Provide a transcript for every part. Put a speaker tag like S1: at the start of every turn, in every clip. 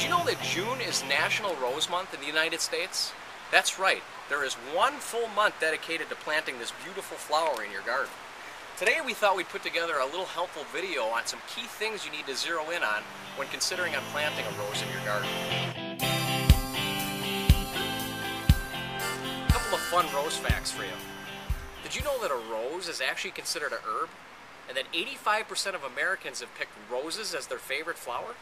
S1: you know that June is National Rose Month in the United States? That's right, there is one full month dedicated to planting this beautiful flower in your garden. Today we thought we'd put together a little helpful video on some key things you need to zero in on when considering on planting a rose in your garden. A couple of fun rose facts for you. Did you know that a rose is actually considered a herb? And that 85% of Americans have picked roses as their favorite flower?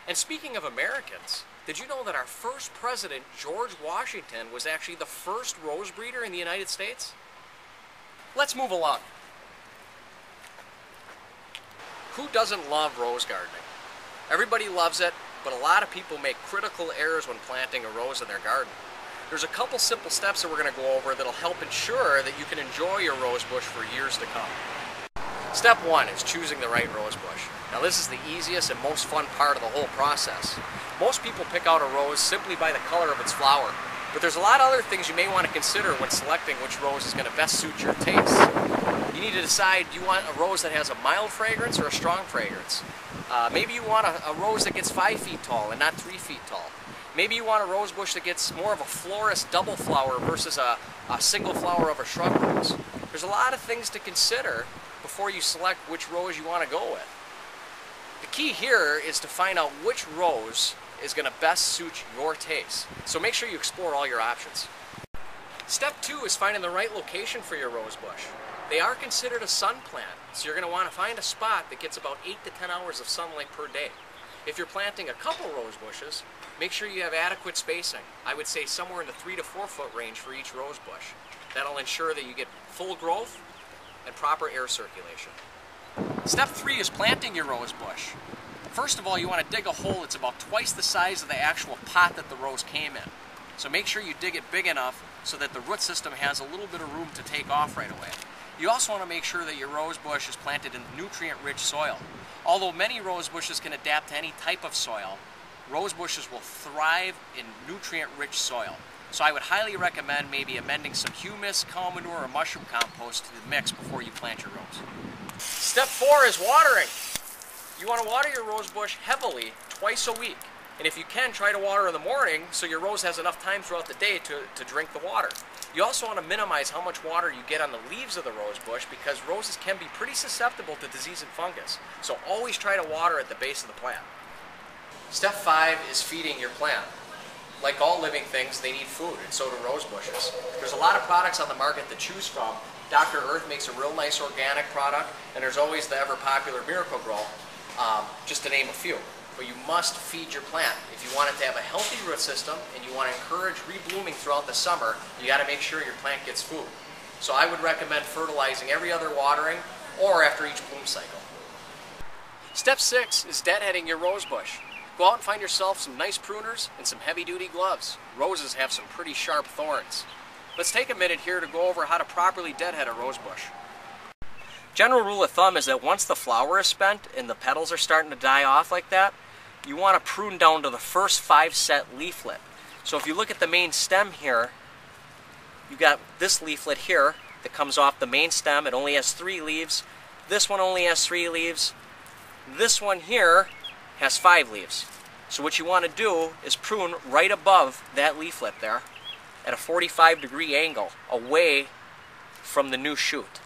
S1: And speaking of Americans, did you know that our first president, George Washington, was actually the first rose breeder in the United States? Let's move along. Who doesn't love rose gardening? Everybody loves it, but a lot of people make critical errors when planting a rose in their garden. There's a couple simple steps that we're going to go over that'll help ensure that you can enjoy your rose bush for years to come. Step one is choosing the right rose bush. Now this is the easiest and most fun part of the whole process. Most people pick out a rose simply by the color of its flower, but there's a lot of other things you may want to consider when selecting which rose is going to best suit your taste. You need to decide, do you want a rose that has a mild fragrance or a strong fragrance? Maybe you want a rose that gets 5 feet tall and not 3 feet tall. Maybe you want a rose bush that gets more of a florist double flower versus a single flower of a shrub rose. There's a lot of things to consider before you select which rose you want to go with. The key here is to find out which rose is going to best suit your taste. So make sure you explore all your options. Step two is finding the right location for your rose bush. They are considered a sun plant, so you're going to want to find a spot that gets about 8 to 10 hours of sunlight per day. If you're planting a couple rose bushes, make sure you have adequate spacing. I would say somewhere in the 3 to 4 foot range for each rose bush. That'll ensure that you get full growth and proper air circulation. Step three is planting your rose bush. First of all, you want to dig a hole that's about twice the size of the actual pot that the rose came in. So make sure you dig it big enough so that the root system has a little bit of room to take off right away. You also want to make sure that your rose bush is planted in nutrient-rich soil. Although many rose bushes can adapt to any type of soil, rose bushes will thrive in nutrient-rich soil. So I would highly recommend maybe amending some humus, cow manure, or mushroom compost to the mix before you plant your rose. Step four is watering. You want to water your rose bush heavily twice a week. And if you can, try to water in the morning so your rose has enough time throughout the day to drink the water. You also want to minimize how much water you get on the leaves of the rose bush because roses can be pretty susceptible to disease and fungus. So always try to water at the base of the plant. Step five is feeding your plant. Like all living things, they need food, and so do rose bushes. There's a lot of products on the market to choose from. Dr. Earth makes a real nice organic product, and there's always the ever-popular Miracle-Gro, just to name a few. But you must feed your plant. If you want it to have a healthy root system and you want to encourage reblooming throughout the summer, you got to make sure your plant gets food. So I would recommend fertilizing every other watering or after each bloom cycle. Step six is deadheading your rose bush. Go out and find yourself some nice pruners and some heavy-duty gloves. Roses have some pretty sharp thorns. Let's take a minute here to go over how to properly deadhead a rose bush. General rule of thumb is that once the flower is spent and the petals are starting to die off like that, you want to prune down to the first 5 set leaflet. So if you look at the main stem here, you got this leaflet here that comes off the main stem. It only has 3 leaves. This one only has 3 leaves. This one here has 5 leaves. So what you want to do is prune right above that leaflet there at a 45-degree angle away from the new shoot.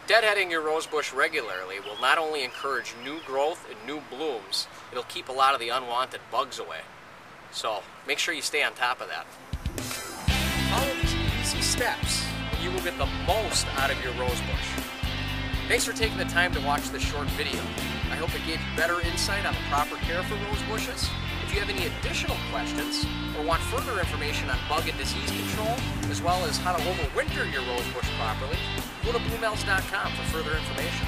S1: Deadheading your rose bush regularly will not only encourage new growth and new blooms, it'll keep a lot of the unwanted bugs away. So make sure you stay on top of that. Follow these easy steps and you will get the most out of your rose bush. Thanks for taking the time to watch this short video. I hope it gave you better insight on the proper care for rose bushes. If you have any additional questions or want further information on bug and disease control, as well as how to overwinter your rose bush properly, go to bluemels.com for further information.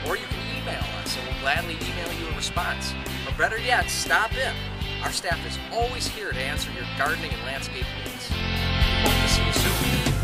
S1: Or you can email us and we'll gladly email you a response. Or better yet, stop in. Our staff is always here to answer your gardening and landscape needs. Hope to see you soon.